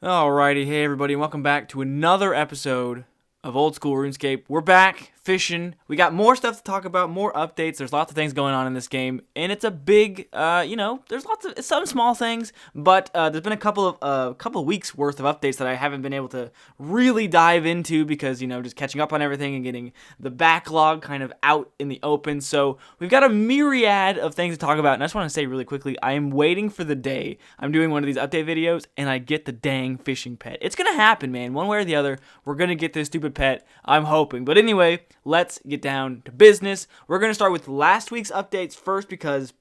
Alrighty, hey everybody, and welcome back to another episode of Old School RuneScape. We're back fishing. We got more stuff to talk about, more updates. There's lots of things going on in this game, and it's a big, there's lots of some small things, but there's been a couple of weeks worth of updates that I haven't been able to really dive into because just catching up on everything and getting the backlog kind of out in the open. So we've got a myriad of things to talk about, and I just want to say really quickly, I am waiting for the day I'm doing one of these update videos and I get the dang fishing pet. It's gonna happen, man. One way or the other, we're gonna get this stupid pet. I'm hoping. But anyway, let's get down to business. We're going to start with last week's updates first because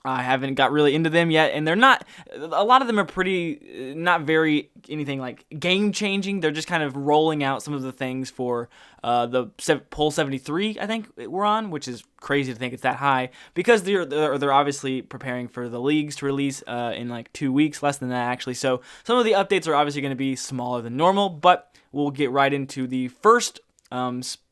I haven't got really into them yet, and they're not, a lot of them are pretty, not very anything like game-changing. They're just kind of rolling out some of the things for the Poll 73, I think we're on, which is crazy to think it's that high, because they're obviously preparing for the leagues to release in like 2 weeks, less than that actually. So some of the updates are obviously going to be smaller than normal, but we'll get right into the first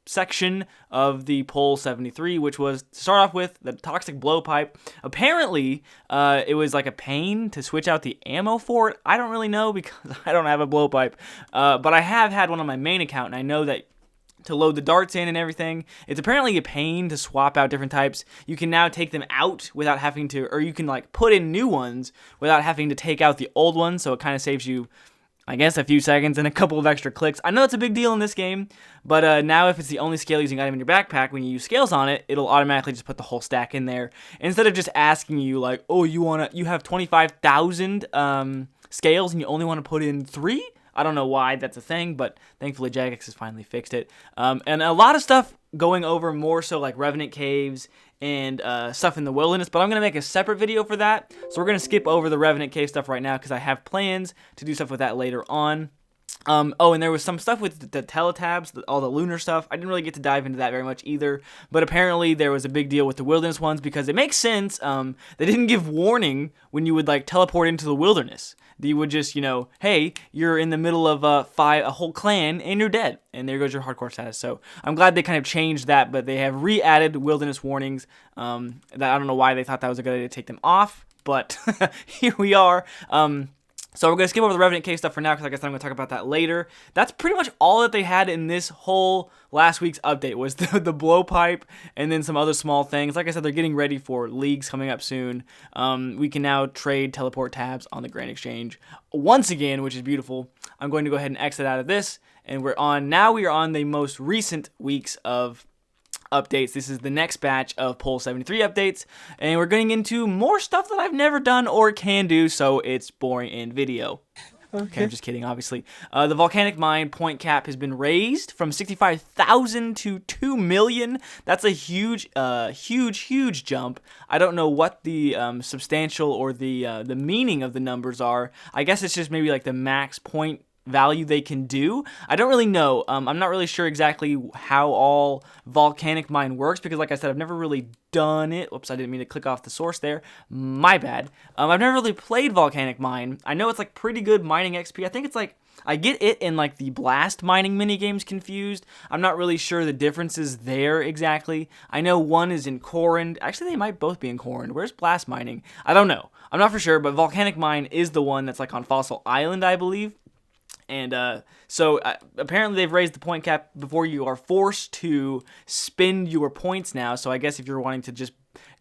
section of the Poll 73, which was to start off with the toxic blowpipe. Apparently, it was like a pain to switch out the ammo for it. I don't really know because I don't have a blowpipe, but I have had one on my main account, and I know that to load the darts in and everything, it's apparently a pain to swap out different types. You can now take them out without having to, or you can like put in new ones without having to take out the old ones, so it kind of saves you, I guess, a few seconds and a couple of extra clicks. I know it's a big deal in this game, but now if it's the only scale using item in your backpack, when you use scales on it, it'll automatically just put the whole stack in there. Instead of just asking you like, oh, you have 25,000 scales and you only want to put in 3? I don't know why that's a thing, but thankfully Jagex has finally fixed it. And a lot of stuff going over more so like Revenant Caves and stuff in the wilderness, but I'm going to make a separate video for that. So we're going to skip over the Revenant Cave stuff right now because I have plans to do stuff with that later on. And there was some stuff with the teletabs, all the lunar stuff. I didn't really get to dive into that very much either, but apparently there was a big deal with the wilderness ones because it makes sense. They didn't give warning when you would like teleport into the wilderness. You would just, hey, you're in the middle of a whole clan and you're dead, and there goes your hardcore status. So I'm glad they kind of changed that, but they have re-added wilderness warnings. That I don't know why they thought that was a good idea to take them off, but here we are. So we're going to skip over the Revenant Cave stuff for now because I guess I'm going to talk about that later. That's pretty much all that they had in this whole last week's update was the blowpipe and then some other small things. Like I said, they're getting ready for leagues coming up soon. We can now trade teleport tabs on the Grand Exchange once again, which is beautiful. I'm going to go ahead and exit out of this, and we are on the most recent weeks of updates. This is the next batch of Poll 73 updates, and we're getting into more stuff that I've never done or can do, so it's boring in video. Okay, I'm just kidding, obviously. The volcanic mine point cap has been raised from 65,000 to 2 million. That's a huge jump. I don't know what the substantial or the meaning of the numbers are. I guess it's just maybe like the max point value they can do. I don't really know. I'm not really sure exactly how all volcanic mine works because, like I said, I've never really done it. Whoops, I didn't mean to click off the source there. My bad. I've never really played volcanic mine. I know it's like pretty good mining XP. I think it's like I get it in like the blast mining minigames confused. I'm not really sure the differences there exactly. I know one is in Corund. Actually, they might both be in Corund. Where's blast mining? I don't know. I'm not for sure, but volcanic mine is the one that's like on Fossil Island, I believe. And so apparently they've raised the point cap before you are forced to spend your points now. So I guess if you're wanting to just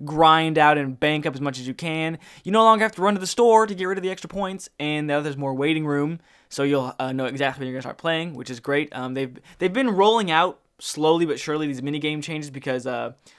grind out and bank up as much as you can, you no longer have to run to the store to get rid of the extra points. And now there's more waiting room, so you'll know exactly when you're going to start playing, which is great. They've been rolling out slowly but surely these minigame changes because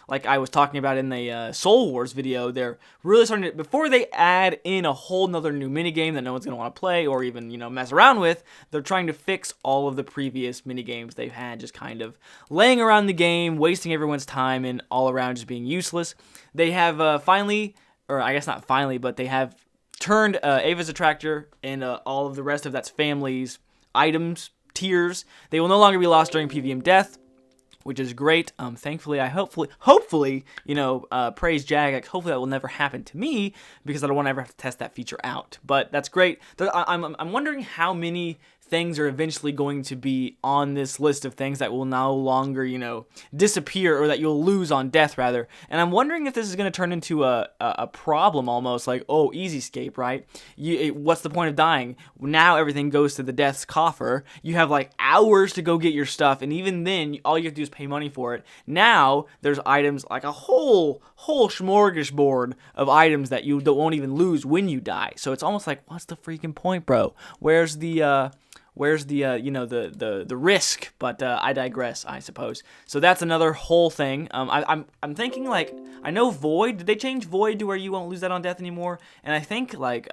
like I was talking about in the Soul Wars video, they're really starting to, before they add in a whole nother new minigame that no one's going to want to play or even mess around with, they're trying to fix all of the previous minigames they've had just kind of laying around the game, wasting everyone's time and all around just being useless. They have finally, or I guess not finally, but they have turned Ava's Attractor and all of the rest of that's family's items tiers. They will no longer be lost during PVM death, which is great. Thankfully, hopefully, praise Jagex. Hopefully that will never happen to me because I don't want to ever have to test that feature out. But that's great. I'm wondering how many things are eventually going to be on this list of things that will no longer, disappear, or that you'll lose on death, rather. And I'm wondering if this is going to turn into a problem almost, like, oh, easy escape, right? What's the point of dying? Now everything goes to the death's coffer. You have like hours to go get your stuff, and even then, all you have to do is pay money for it. Now there's items, like a whole smorgasbord of items that you won't even lose when you die. So it's almost like, what's the freaking point, bro? Where's the risk? But I digress, I suppose. So that's another whole thing. I'm thinking, like, I know Void. Did they change Void to where you won't lose that on death anymore? And I think like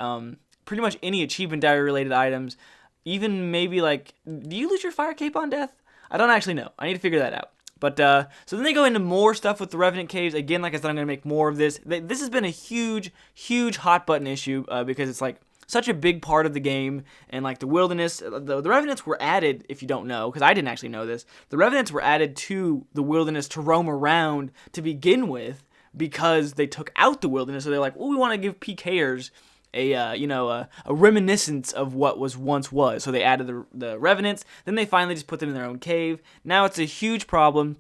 pretty much any achievement diary related items, even maybe like, do you lose your fire cape on death? I don't actually know. I need to figure that out. But, so then they go into more stuff with the Revenant Caves. Again, like I said, I'm going to make more of this. This has been a huge hot button issue, because it's, like, such a big part of the game. And, like, the wilderness, the Revenants were added, if you don't know, because I didn't actually know this. The Revenants were added to the wilderness to roam around to begin with, because they took out the wilderness. So they're like, well, we want to give PKers a reminiscence of what once was. So they added the Revenants. Then they finally just put them in their own cave. Now it's a huge problem,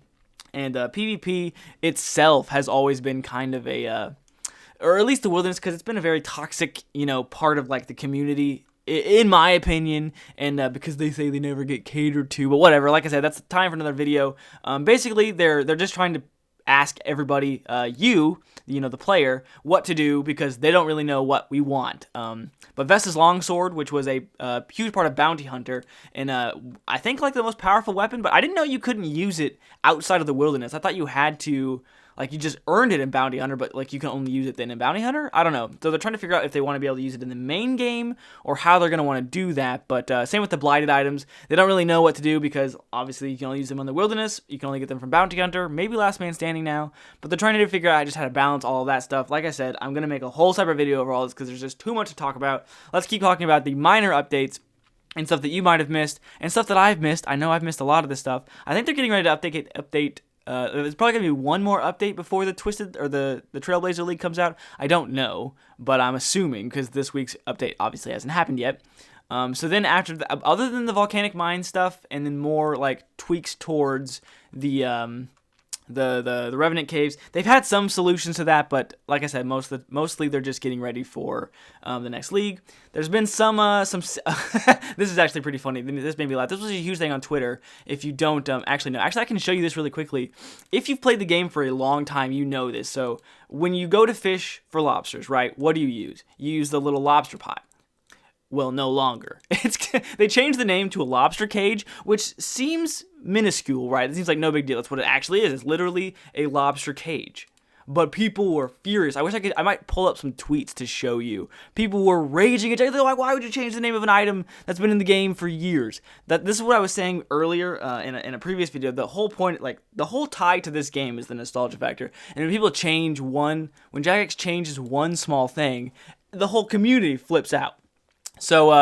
and PvP itself has always been kind of or at least the wilderness, because it's been a very toxic, part of like the community, in my opinion, and because they say they never get catered to. But whatever. Like I said, that's time for another video. Basically, they're just trying to ask everybody, the player, what to do, because they don't really know what we want. But Vesta's Longsword, which was a huge part of Bounty Hunter, and I think like the most powerful weapon, but I didn't know you couldn't use it outside of the wilderness. I thought you had to, like, you just earned it in Bounty Hunter, but like you can only use it then in Bounty Hunter? I don't know. So they're trying to figure out if they want to be able to use it in the main game, or how they're going to want to do that. But same with the blighted items. They don't really know what to do, because obviously you can only use them in the wilderness. You can only get them from Bounty Hunter, maybe Last Man Standing now. But they're trying to figure out just how to balance all of that stuff. Like I said, I'm going to make a whole separate video over all this, because there's just too much to talk about. Let's keep talking about the minor updates and stuff that you might have missed, and stuff that I've missed. I know I've missed a lot of this stuff. I think they're getting ready to update. There's probably going to be one more update before the Twisted or the Trailblazer League comes out. I don't know, but I'm assuming, because this week's update obviously hasn't happened yet. So then after other than the volcanic mine stuff, and then more like tweaks towards the Revenant Caves, they've had some solutions to that, but like I said, mostly they're just getting ready for the next league. There's been some this is actually pretty funny. This made me laugh. This was a huge thing on Twitter. If you don't actually know, I can show you this really quickly. If you've played the game for a long time, you know this. So when you go to fish for lobsters, right, what do you use? You use the little lobster pot. Well, no longer. They changed the name to a lobster cage, which seems minuscule, right? It seems like no big deal. That's what it actually is. It's literally a lobster cage. But people were furious. I might pull up some tweets to show you. People were raging. They're like, why would you change the name of an item that's been in the game for years? This is what I was saying earlier in a previous video. The whole point, like, the whole tie to this game is the nostalgia factor. And when people when Jagex changes one small thing, the whole community flips out. So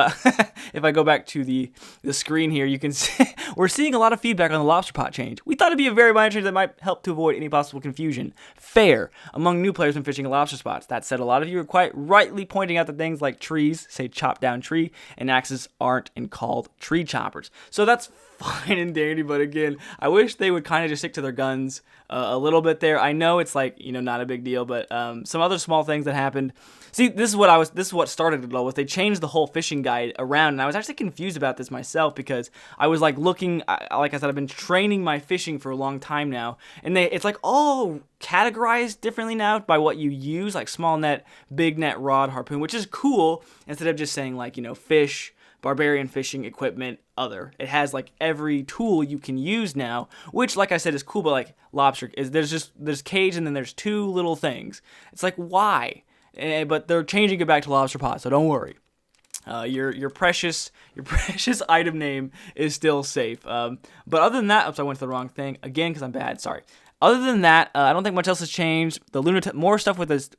if I go back to the screen here, you can see we're seeing a lot of feedback on the lobster pot change. We thought it'd be a very minor change that might help to avoid any possible confusion. Fair among new players when fishing lobster spots. That said, a lot of you are quite rightly pointing out that things like trees say chop down tree, and axes aren't and called tree choppers. So that's fine and dandy, but again, I wish they would kind of just stick to their guns a little bit there. I know it's like, not a big deal, but some other small things that happened. See, this is what started it all with. They changed the whole fishing guide around, and I was actually confused about this myself, because I was like looking, like I said, I've been training my fishing for a long time now, and it's like all categorized differently now by what you use, like small net, big net, rod, harpoon, which is cool, instead of just saying like, fish, barbarian fishing equipment, other. It has like every tool you can use now, which, like I said, is cool, but like lobster there's cage, and then there's two little things. It's like, why? But they're changing it back to lobster pot, so don't worry. Your precious item name is still safe. But other than that, oops, I went to the wrong thing again because I'm bad. Sorry. Other than that, I don't think much else has changed. The more stuff with this.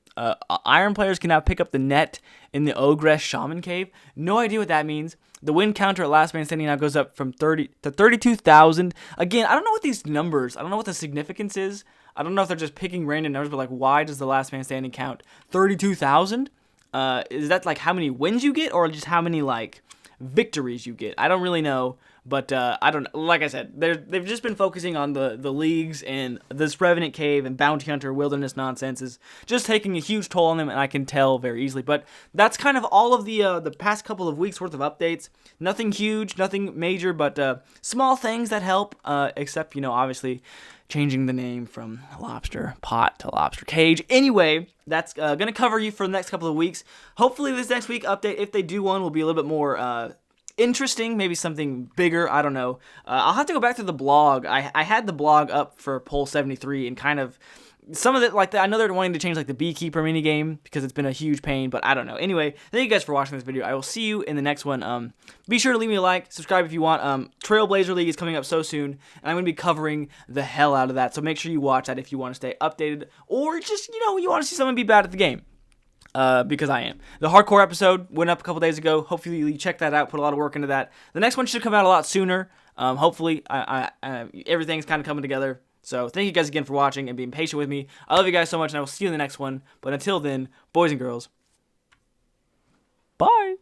Iron players can now pick up the net in the Ogress Shaman Cave. No idea what that means. The win counter at Last Man Standing now goes up from 30 to 32,000. Again, I don't know what these numbers. I don't know what the significance is. I don't know if they're just picking random numbers, but like, why does the Last Man Standing count 32,000? Is that like how many wins you get, or just how many like victories you get. I don't really know, but I don't. Like I said, they've just been focusing on the leagues, and this Revenant Cave and Bounty Hunter Wilderness nonsense is just taking a huge toll on them, and I can tell very easily. But that's kind of all of the past couple of weeks worth of updates. Nothing huge, nothing major, but small things that help. Except obviously changing the name from Lobster Pot to Lobster Cage. Anyway, that's going to cover you for the next couple of weeks. Hopefully this next week update, if they do one, will be a little bit more interesting, maybe something bigger, I don't know. I'll have to go back to the blog. I had the blog up for poll 73 and kind of some of it, like I know they're wanting to change like the Beekeeper minigame because it's been a huge pain, but I don't know. Anyway, thank you guys for watching this video. I will see you in the next one. Be sure to leave me a like, subscribe if you want. Trailblazer League is coming up so soon, and I'm going to be covering the hell out of that, so make sure you watch that if you want to stay updated, or just, you want to see someone be bad at the game. Because I am. The hardcore episode went up a couple days ago. Hopefully you check that out, put a lot of work into that. The next one should come out a lot sooner. Hopefully everything's kind of coming together. So thank you guys again for watching and being patient with me. I love you guys so much, and I will see you in the next one. But until then, boys and girls, bye.